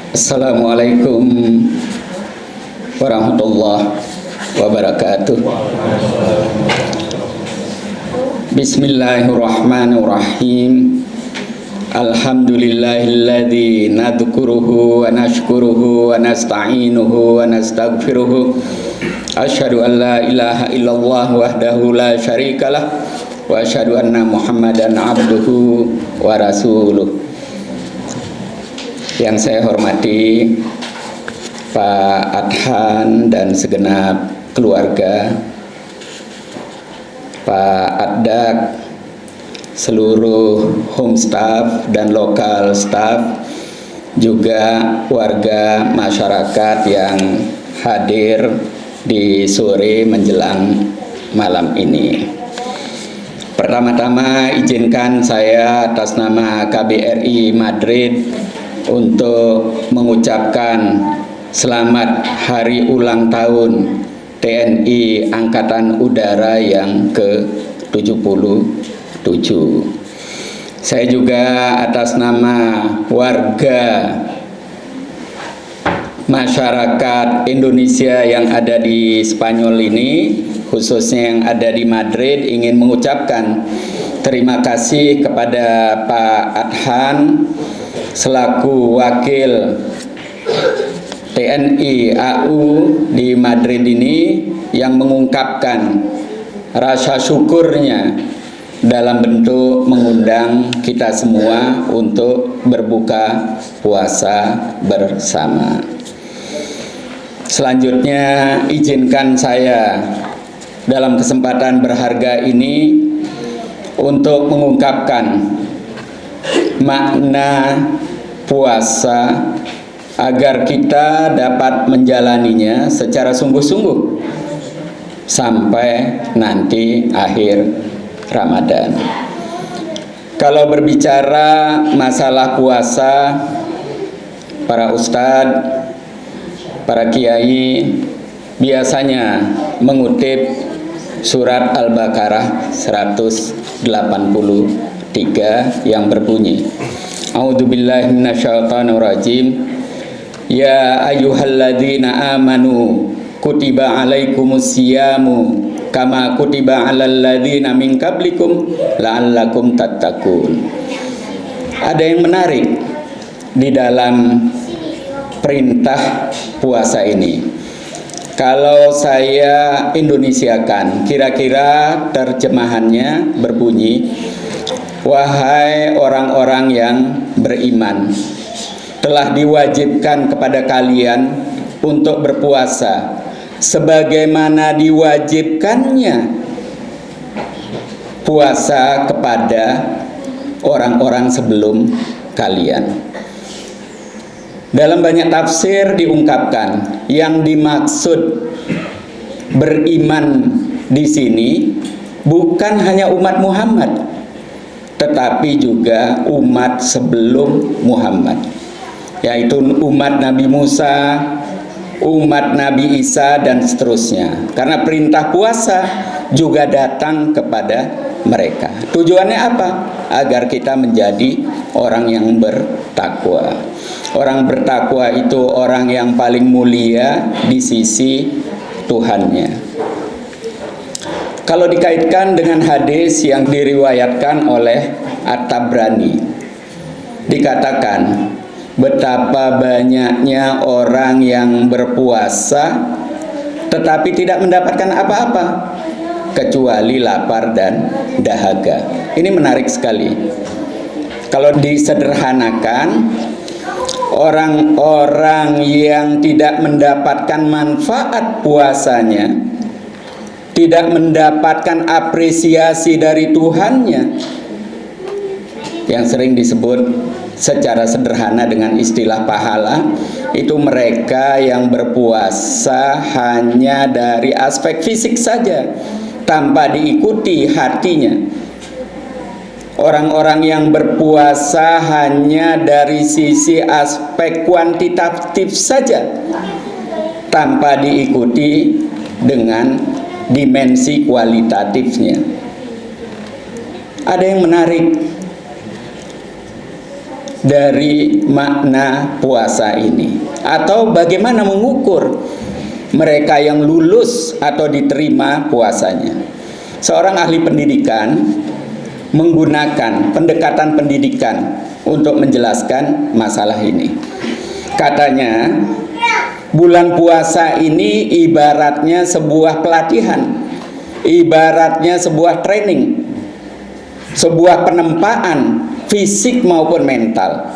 Assalamualaikum warahmatullahi wabarakatuh. Bismillahirrahmanirrahim. Alhamdulillahilladzi nadhkuruhu wa nashkuruhu wa nasta'inuhu wa nastaghfiruhu. Asyhadu an la ilaha illallah wahdahu la syarikalah wa asyhadu anna Muhammadan abduhu wa rasuluh. Yang saya hormati Pak Adhan dan segenap keluarga, Pak Addak, seluruh home staff dan lokal staff, juga warga masyarakat yang hadir di sore menjelang malam ini. Pertama-tama izinkan saya atas nama KBRI Madrid untuk mengucapkan selamat hari ulang tahun TNI Angkatan Udara yang ke-77. Saya juga atas nama warga masyarakat Indonesia yang ada di Spanyol ini, khususnya yang ada di Madrid, ingin mengucapkan terima kasih kepada Pak Adhan selaku wakil TNI AU di Madrid ini, yang mengungkapkan rasa syukurnya dalam bentuk mengundang kita semua untuk berbuka puasa bersama. Selanjutnya izinkan saya dalam kesempatan berharga ini untuk mengungkapkan makna puasa agar kita dapat menjalaninya secara sungguh-sungguh sampai nanti akhir Ramadan. Kalau berbicara masalah puasa, para ustadz, para kiai biasanya mengutip surat Al-Baqarah 183 yang berbunyi, A'udzubillahi minasyaitonirrajim. Ya ayyuhalladzina amanu kutiba alaikumusyamu kama kutiba alal ladzina min qablikum la'allakum tattaqun. Ada yang menarik di dalam perintah puasa ini. Kalau saya Indonesiakan, kira-kira terjemahannya berbunyi, wahai orang-orang yang beriman, telah diwajibkan kepada kalian untuk berpuasa sebagaimana diwajibkannya puasa kepada orang-orang sebelum kalian. Dalam banyak tafsir diungkapkan yang dimaksud beriman di sini bukan hanya umat Muhammad, tetapi juga umat sebelum Muhammad, yaitu umat Nabi Musa, umat Nabi Isa, dan seterusnya. Karena perintah puasa juga datang kepada mereka. Tujuannya apa? Agar kita menjadi orang yang bertakwa. Orang bertakwa itu orang yang paling mulia di sisi Tuhannya. Kalau dikaitkan dengan hadis yang diriwayatkan oleh At-Tabrani, dikatakan betapa banyaknya orang yang berpuasa tetapi tidak mendapatkan apa-apa kecuali lapar dan dahaga. Ini menarik sekali. Kalau disederhanakan, orang-orang yang tidak mendapatkan manfaat puasanya, tidak mendapatkan apresiasi dari Tuhannya, yang sering disebut secara sederhana dengan istilah pahala, itu mereka yang berpuasa hanya dari aspek fisik saja, tanpa diikuti hatinya. Orang-orang yang berpuasa hanya dari sisi aspek kuantitatif saja, tanpa diikuti dengan dimensi kualitatifnya. Ada yang menarik. dari makna puasa ini, atau bagaimana mengukur mereka yang lulus atau diterima puasanya. Seorang ahli pendidikan menggunakan pendekatan pendidikan untuk menjelaskan masalah ini. Katanya, bulan puasa ini ibaratnya sebuah pelatihan, ibaratnya sebuah training, sebuah penempaan fisik maupun mental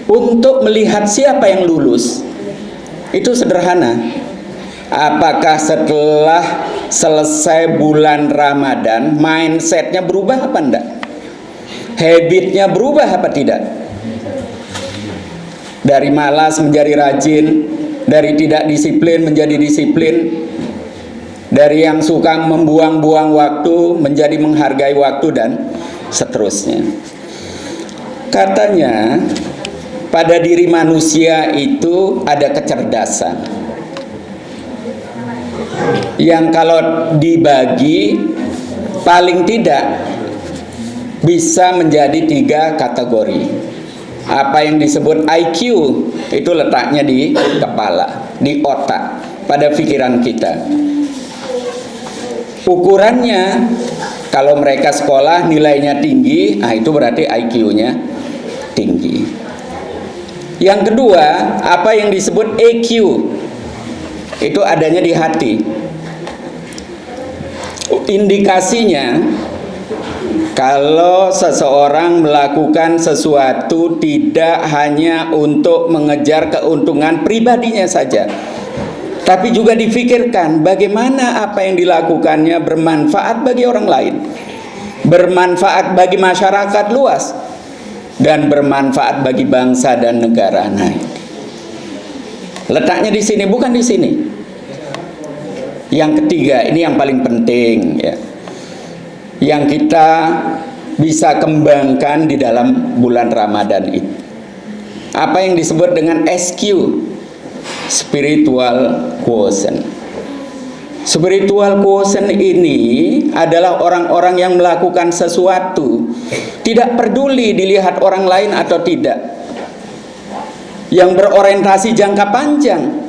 untuk melihat siapa yang lulus. Itu sederhana. Apakah setelah selesai bulan Ramadan mindsetnya berubah apa enggak? Habitnya berubah apa tidak? Dari malas menjadi rajin, dari tidak disiplin menjadi disiplin, dari yang suka membuang-buang waktu menjadi menghargai waktu, dan seterusnya. Katanya pada diri manusia itu ada kecerdasan yang kalau dibagi paling tidak bisa menjadi 3 kategori. Apa yang disebut IQ itu letaknya di kepala, di otak, pada pikiran kita. Ukurannya, kalau mereka sekolah nilainya tinggi, itu berarti IQ-nya tinggi. Yang kedua, apa yang disebut EQ, itu adanya di hati. Indikasinya, kalau seseorang melakukan sesuatu tidak hanya untuk mengejar keuntungan pribadinya saja, tapi juga difikirkan bagaimana apa yang dilakukannya bermanfaat bagi orang lain, bermanfaat bagi masyarakat luas, dan bermanfaat bagi bangsa dan negara. Nah, letaknya di sini, bukan di sini. Yang ketiga, ini yang paling penting ya, yang kita bisa kembangkan di dalam bulan Ramadan itu. Apa yang disebut dengan SQ, spiritual quotient. Spiritual quotient ini adalah orang-orang yang melakukan sesuatu tidak peduli dilihat orang lain atau tidak, yang berorientasi jangka panjang,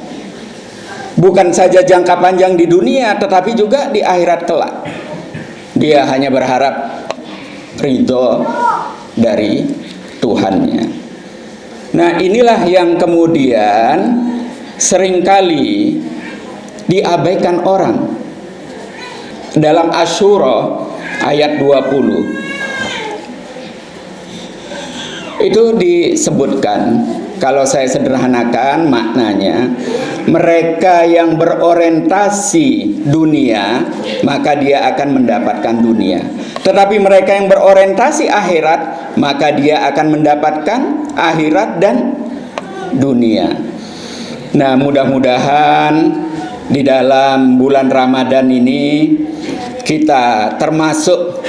bukan saja jangka panjang di dunia tetapi juga di akhirat kelak. Dia hanya berharap ridho dari Tuhannya. Nah, inilah yang kemudian seringkali diabaikan orang. Dalam Asyura ayat 20 itu disebutkan, kalau saya sederhanakan maknanya, mereka yang berorientasi dunia maka dia akan mendapatkan dunia, tetapi mereka yang berorientasi akhirat maka dia akan mendapatkan akhirat dan dunia. Nah, mudah-mudahan di dalam bulan Ramadan ini kita termasuk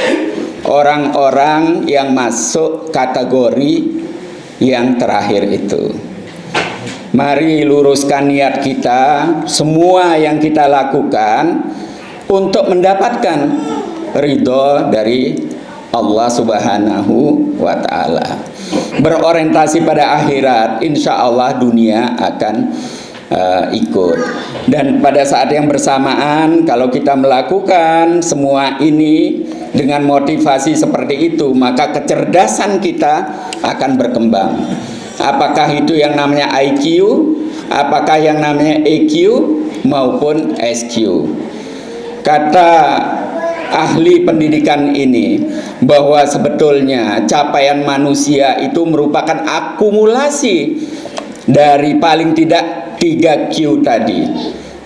orang-orang yang masuk kategori yang terakhir itu. Mari luruskan niat kita, semua yang kita lakukan untuk mendapatkan ridho dari Allah Subhanahu wa ta'ala. Berorientasi pada akhirat, insya Allah dunia akan ikut. Dan pada saat yang bersamaan, kalau kita melakukan semua ini dengan motivasi seperti itu, maka kecerdasan kita akan berkembang. Apakah itu yang namanya IQ, apakah yang namanya EQ maupun SQ. Kata ahli pendidikan ini bahwa sebetulnya capaian manusia itu merupakan akumulasi dari paling tidak 3Q tadi.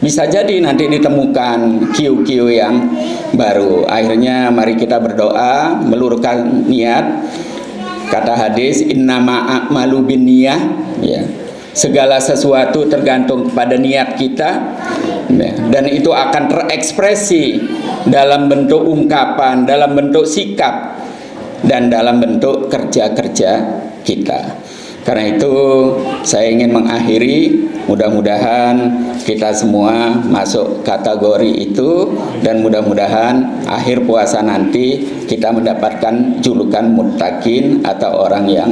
Bisa jadi nanti ditemukan QQ yang baru. Akhirnya mari kita berdoa, meluruskan niat. Kata hadis, innama a'malu binniyah, ya. Segala sesuatu tergantung kepada niat kita, ya. Dan itu akan terekspresi dalam bentuk ungkapan, dalam bentuk sikap, dan dalam bentuk kerja-kerja kita. Karena itu saya ingin mengakhiri Mudah-mudahan kita semua masuk kategori itu, dan mudah-mudahan akhir puasa nanti kita mendapatkan julukan muttaqin atau orang yang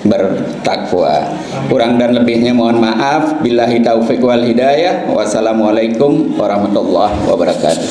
bertakwa. Kurang dan lebihnya mohon maaf. Billahi taufiq wal hidayah. Wassalamualaikum warahmatullahi wabarakatuh.